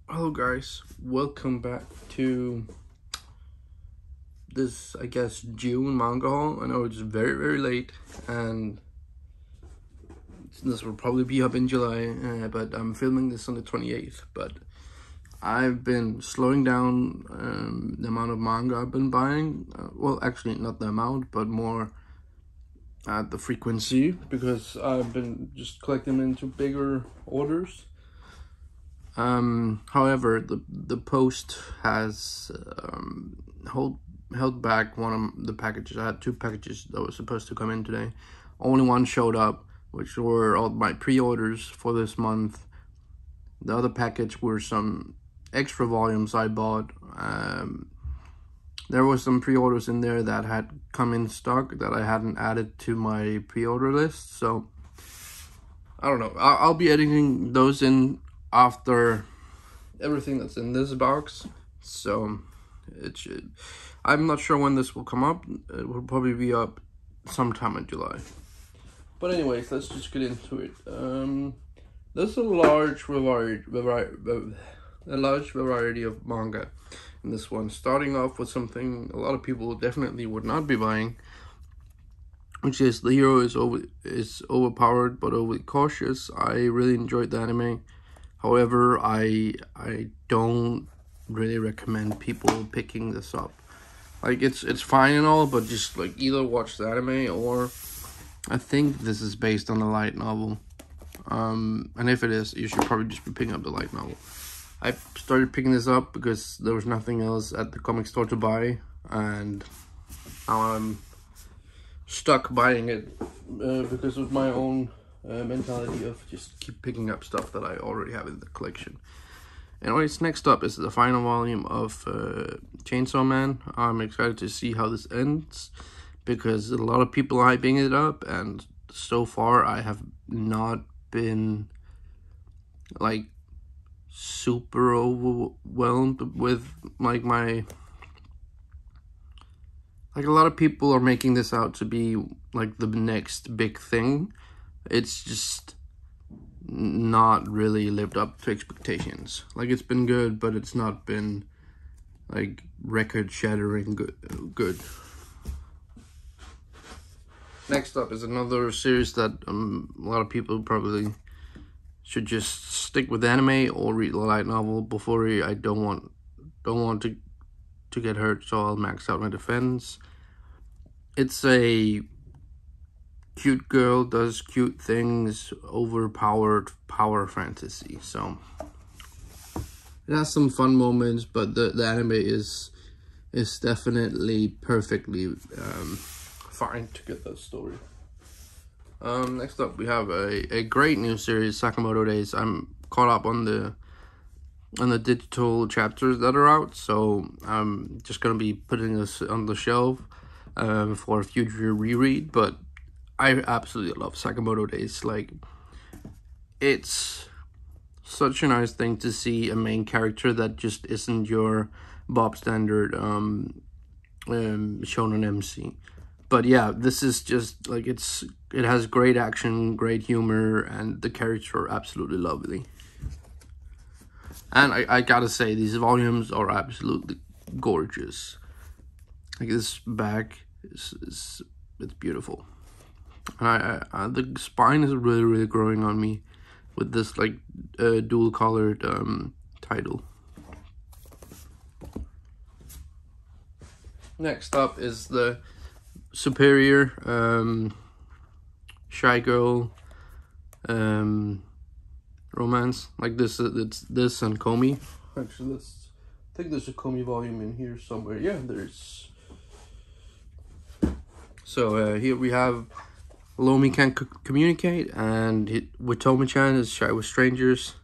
Hello guys, welcome back to this, I guess, June manga haul. I know it's very late and this will probably be up in July, but I'm filming this on the 28th. But I've been slowing down the amount of manga I've been buying. Well, actually not the amount, but more at the frequency, because I've been just collecting them into bigger orders. However, the post has held back one of the packages. I had 2 packages that were supposed to come in today. Only one showed up, which were all my pre-orders for this month. The other package were some extra volumes I bought. There were some pre-orders in there that had come in stock that I hadn't added to my pre-order list. So I don't know. I'll be editing those in after everything that's in this box, so it should. I'm not sure when this will come up. It will probably be up sometime in July. But anyways, let's just get into it. There's a large variety of manga in this one. Starting off with something a lot of people definitely would not be buying, which is the hero is overpowered but overly cautious. I really enjoyed the anime. However, I don't really recommend people picking this up. Like, it's fine and all, but just like either watch the anime, or I think this is based on a light novel. And if it is, you should probably just be picking up the light novel. I started picking this up because there was nothing else at the comic store to buy, and now I'm stuck buying it because of my own mentality of just keep picking up stuff that I already have in the collection. Anyways, next up is the final volume of Chainsaw Man. I'm excited to see how this ends, because a lot of people are hyping it up, and so far I have not been like super overwhelmed with like a lot of people are making this out to be like the next big thing. It's just not really lived up to expectations. Like, it's been good, but it's not been like record-shattering good. Next up is another series that a lot of people probably should just stick with anime or read the light novel. Before I don't want to get hurt, so I'll max out my defense. It's a cute girl does cute things, overpowered power fantasy. So it has some fun moments, but the anime is definitely perfectly fine to get that story. Next up, we have a great new series, Sakamoto Days. I'm caught up on the digital chapters that are out, so I'm just gonna be putting this on the shelf for a future reread. But I absolutely love Sakamoto Days. Like, it's such a nice thing to see a main character that just isn't your Bob standard shonen MC. But yeah, this is just like, it has great action, great humor, and the characters are absolutely lovely. And I gotta say, these volumes are absolutely gorgeous. Like, this back it's beautiful. And the spine is really growing on me with this like dual colored title. Next up is the Superior shy girl romance. Like, it's this and Komi. Actually, I think there's a Komi volume in here somewhere. Yeah, there's. So here we have Lomi can't communicate, and with Tomi-chan is shy with strangers.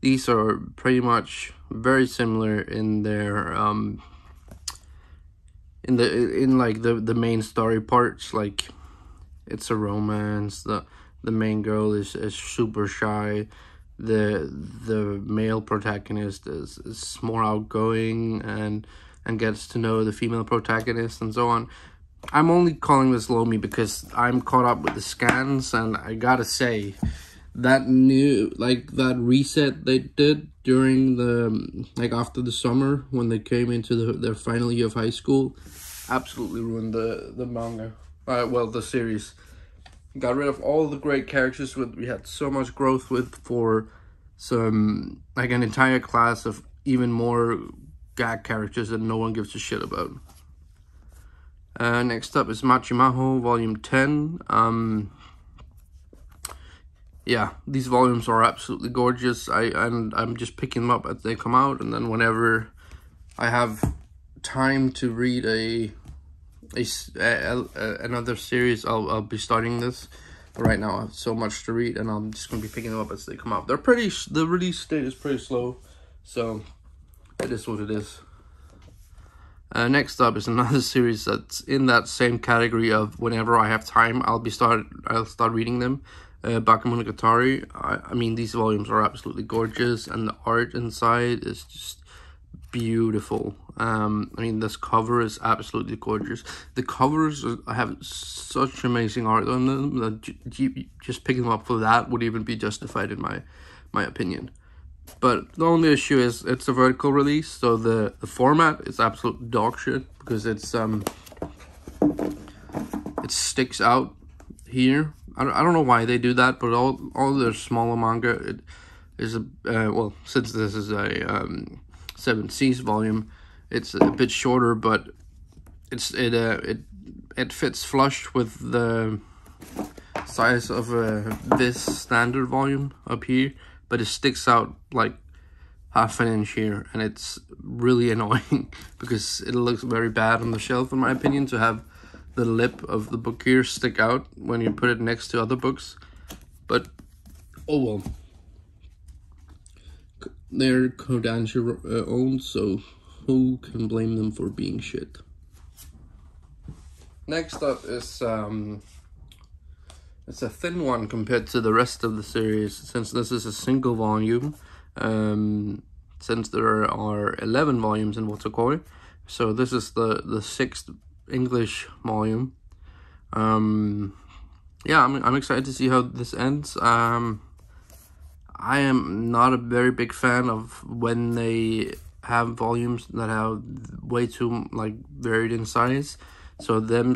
These are pretty much very similar in their in like the main story parts. Like, it's a romance. The main girl is super shy. The male protagonist is more outgoing and gets to know the female protagonist and so on. I'm only calling this Lomi because I'm caught up with the scans, and I gotta say, that that reset they did during the, like, after the summer when they came into their final year of high school, absolutely ruined the manga. Well, the series. Got rid of all the great characters we had so much growth with, for some, like, an entire class of even more gag characters that no one gives a shit about. Next up is Machiamaho, Volume 10. Yeah, these volumes are absolutely gorgeous. I'm just picking them up as they come out, and then whenever I have time to read another series, I'll be starting this. But right now I have so much to read, and I'm just gonna be picking them up as they come out. The release date is pretty slow, so it is what it is. Next up is another series that's in that same category of whenever I have time, I'll start reading them. Bakemonogatari. I mean, these volumes are absolutely gorgeous, and the art inside is just beautiful. I mean, this cover is absolutely gorgeous. The covers have such amazing art on them that just picking them up for that would even be justified in my opinion. But the only issue is it's a vertical release, so the format is absolute dog shit, because it sticks out here. I don't know why they do that, but all their smaller manga, it is well, since this is a 7 Seas volume, it's a bit shorter, but it fits flush with the size of this standard volume up here, but it sticks out like half an inch here, and it's really annoying because it looks very bad on the shelf, in my opinion, to have the lip of the book here stick out when you put it next to other books. But oh well, they're Kodansha owned, so who can blame them for being shit? Next up is it's a thin one compared to the rest of the series, since this is a single volume. Since there are 11 volumes in Wotakoi, so this is the 6th English volume. Yeah, I'm excited to see how this ends. I am not a very big fan of when they have volumes that have way too, like, varied in size. So them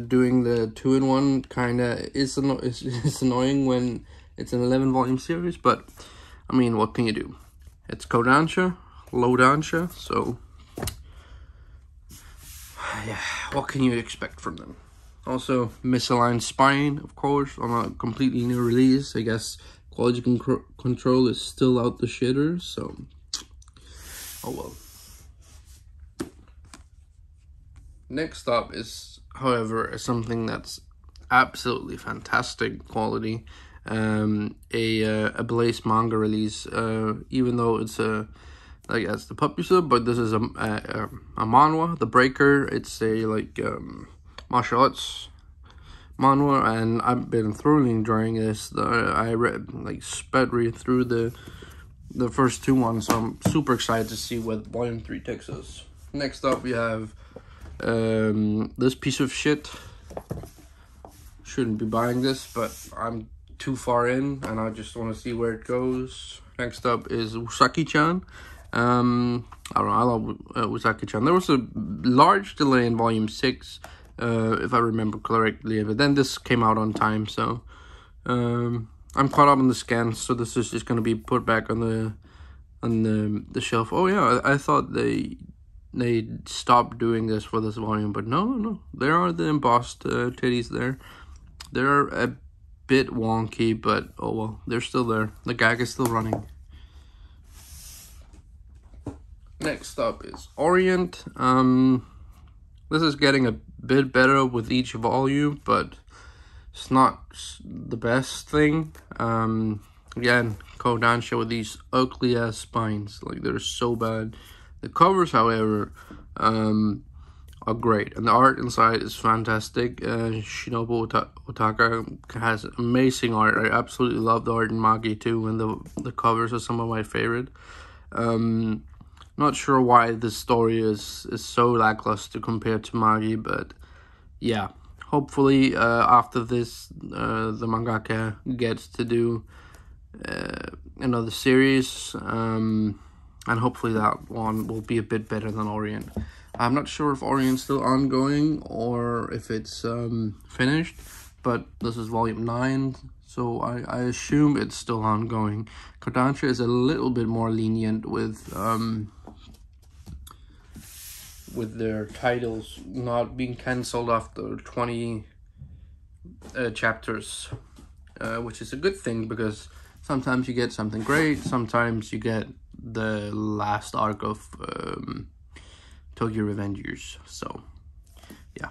doing the 2-in-1 kind of is annoying when it's an 11 volume series. But I mean, what can you do? It's Kodansha, Lodansha, so yeah, what can you expect from them? Also, Misaligned Spine, of course, on a completely new release. I guess quality control is still out the shitter, so oh well. Next up is, however, something that's absolutely fantastic quality. A Blaze manga release, even though it's like as the publisher, but this is a manhwa, The Breaker. It's a martial arts manhwa, and I've been thoroughly enjoying this. I read read through the first 2 ones, so I'm super excited to see what volume 3 takes us. Next up we have this piece of shit. Shouldn't be buying this, but I'm too far in and I just want to see where it goes. Next up is Usakichan. I don't know, I love Usakichan. There was a large delay in volume 6, if I remember correctly, but then this came out on time, so I'm caught up on the scans, so this is just going to be put back on the shelf. Oh yeah, I thought they stopped doing this for this volume, but no, there are the embossed titties there. They're a bit wonky, but oh well, they're still there. The gag is still running. Next up is Orient. This is getting a bit better with each volume, but it's not the best thing. Again, Kodansha with these ugly ass spines, like they're so bad. The covers, however, are great, and the art inside is fantastic. Shinobu Otaka has amazing art. I absolutely love the art in Magi too, and the covers are some of my favorite. Not sure why this story is so lackluster compared to Magi, but yeah, hopefully after this the mangaka gets to do another series, and hopefully that one will be a bit better than Orient. I'm not sure if Orient's still ongoing or if it's finished, but this is volume 9, so I assume it's still ongoing. Kodansha is a little bit more lenient with their titles not being cancelled after 20 chapters, which is a good thing, because sometimes you get something great, sometimes you get the last arc of Tokyo Revengers. So yeah,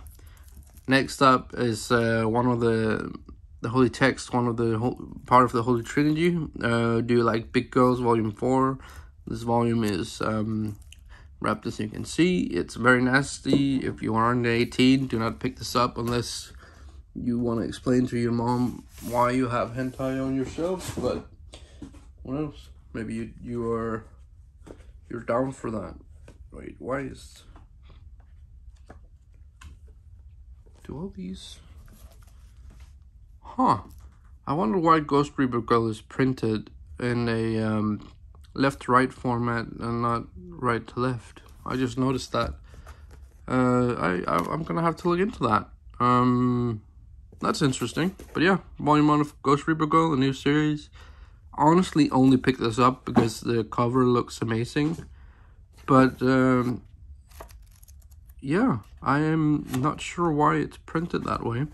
next up is one of the holy text, one of the part of the Holy Trinity. Do You Like Big Girls, volume 4. This volume is wrapped, as you can see. It's very nasty. If you are under 18, do not pick this up unless you want to explain to your mom why you have hentai on your shelf. But what else? Maybe you're down for that. Wait, why is... Do all these... Huh. I wonder why Ghost Reaper Girl is printed in a left-to-right format and not right to left. I just noticed that. I'm gonna have to look into that. That's interesting. But yeah, volume 1 of Ghost Reaper Girl, a new series. Honestly, only picked this up because the cover looks amazing. But yeah, I am not sure why it's printed that way.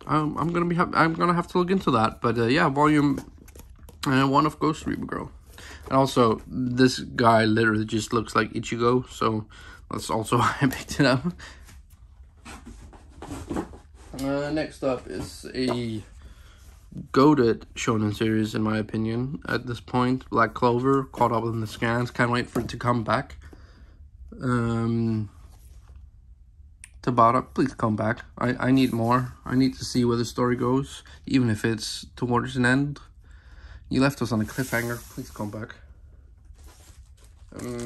I'm gonna have to look into that. But yeah, volume 1 of Ghost Reaper Girl. And also, this guy literally just looks like Ichigo, so that's also why I picked it up. Next up is a goated shonen series, in my opinion, at this point. Black Clover, caught up in the scans, can't wait for it to come back. Tabata, please come back. I need more. I need to see where the story goes, even if it's towards an end. You left us on a cliffhanger, please come back.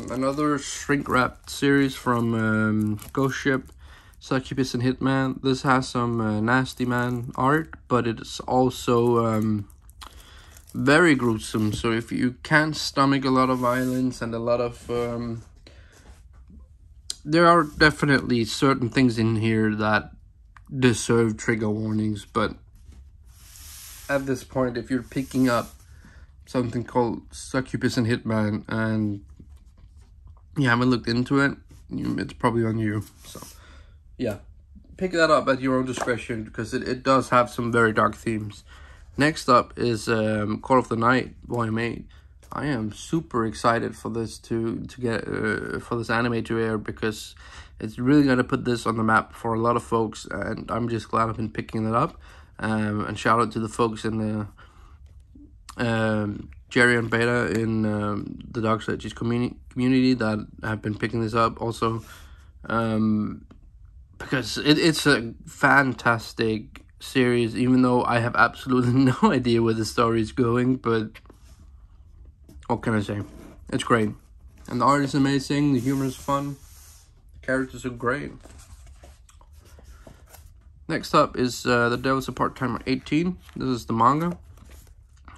Another shrink-wrapped series from Ghost Ship, Succubus and Hitman. This has some nasty man art, but it's also very gruesome. So if you can't stomach a lot of violence and a lot of... there are definitely certain things in here that deserve trigger warnings, but at this point, if you're picking up something called Succubus and Hitman and you haven't looked into it, it's probably on you. So yeah, pick that up at your own discretion, because it does have some very dark themes. Next up is Call of the Night, volume 8. I am super excited for this to get for this anime to air, because it's really gonna put this on the map for a lot of folks, and I'm just glad I've been picking it up. And shout out to the folks in the Jerry and Beta in the Dark Sages community that have been picking this up also, because it's a fantastic series, even though I have absolutely no idea where the story is going. But what can I say? It's great. And the art is amazing, the humor is fun, the characters are great. Next up is The Devil's a Part-Timer 18. This is the manga.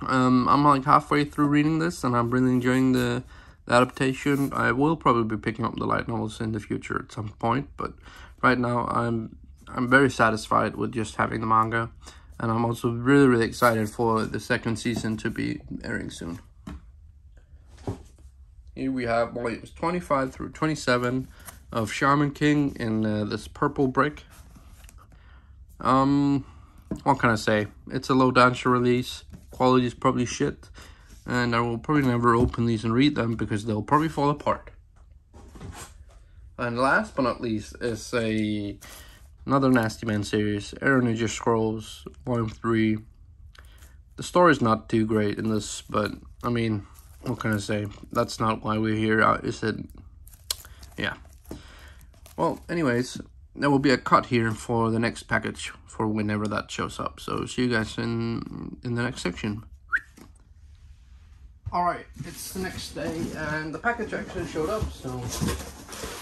I'm like halfway through reading this, and I'm really enjoying the adaptation. I will probably be picking up the light novels in the future at some point, but right now I'm very satisfied with just having the manga, and I'm also really excited for the second season to be airing soon. Here we have volumes 25 through 27 of Shaman King in this purple brick. What can I say? It's a low danger release. Quality is probably shit, and I will probably never open these and read them because they'll probably fall apart. And last but not least is another Nasty Man series, Air Ninja Scrolls, volume 3. The story's not too great in this, but I mean, what can I say? That's not why we're here, is it? Yeah. Well, anyways, there will be a cut here for the next package for whenever that shows up. So see you guys in the next section. Alright, it's the next day and the package actually showed up, so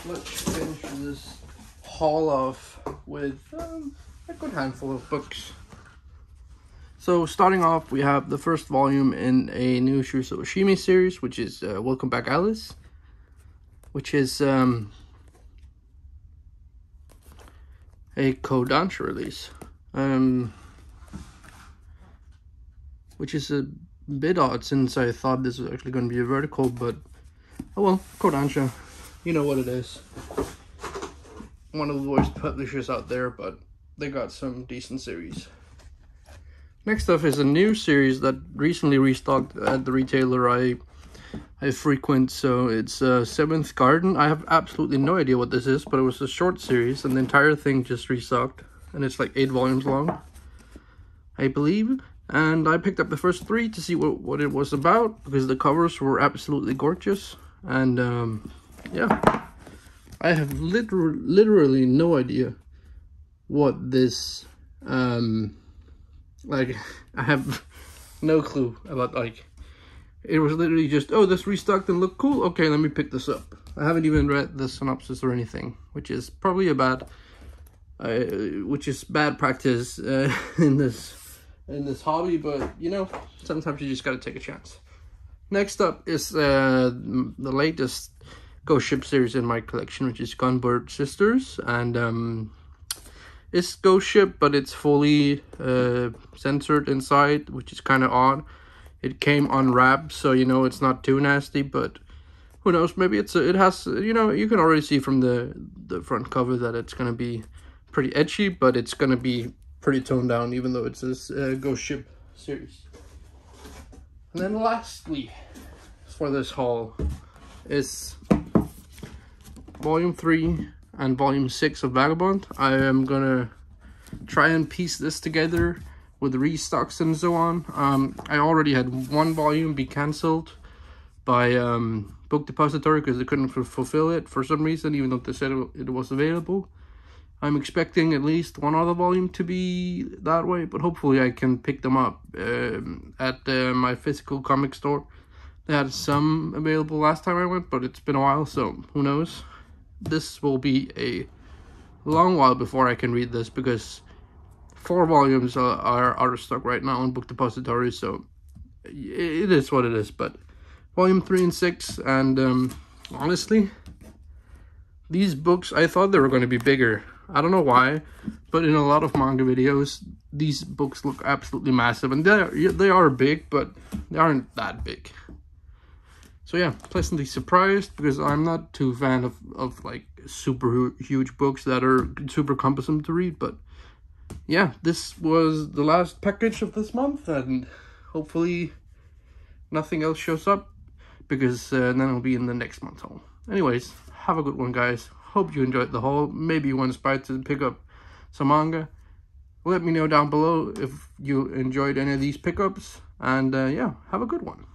let's finish this haul off with a good handful of books. So starting off, we have the first volume in a new Shuso Oshimi series, which is Welcome Back Alice, which is a Kodansha release, which is a bit odd since I thought this was actually going to be a vertical, but oh well, Kodansha, you know what it is. One of the worst publishers out there, but they got some decent series. Next up is a new series that recently restocked at the retailer I frequent, so it's Seventh Garden. I have absolutely no idea what this is, but it was a short series, and the entire thing just restocked, and it's like 8 volumes long, I believe. And I picked up the first 3 to see what it was about, because the covers were absolutely gorgeous, and yeah, I have literally no idea what this like, I have no clue about, like, it was literally just, oh, this restocked and looked cool, okay, let me pick this up. I haven't even read the synopsis or anything, which is probably bad practice in this hobby, but you know, sometimes you just gotta take a chance. Next up is the latest Ghost Ship series in my collection, which is Gunboard Sisters, and it's Ghost Ship, but it's fully censored inside, which is kind of odd. It came unwrapped, so you know it's not too nasty, but who knows, maybe it has, you know, you can already see from the front cover that it's gonna be pretty edgy, but it's gonna be pretty toned down, even though it's this Ghost Ship series. And then lastly for this haul is Volume 3 and Volume 6 of Vagabond. I am gonna try and piece this together with restocks and so on. I already had 1 volume be cancelled by Book Depository because they couldn't fulfill it for some reason, even though they said it was available. I'm expecting at least 1 other volume to be that way, but hopefully I can pick them up at my physical comic store. They had some available last time I went, but it's been a while, so who knows. This will be a long while before I can read this, because 4 volumes are out of stock right now on Book Depository, so it is what it is. But Volume 3 and 6, and honestly, these books, I thought they were going to be bigger. I don't know why, but in a lot of manga videos, these books look absolutely massive, and they are big, but they aren't that big. So yeah, pleasantly surprised, because I'm not too fan of like super huge books that are super cumbersome to read. But yeah, this was the last package of this month, and hopefully nothing else shows up, because then it'll be in the next month's haul. Anyways, have a good one, guys. Hope you enjoyed the haul. Maybe you were inspired to pick up some manga. Let me know down below if you enjoyed any of these pickups, and yeah, have a good one.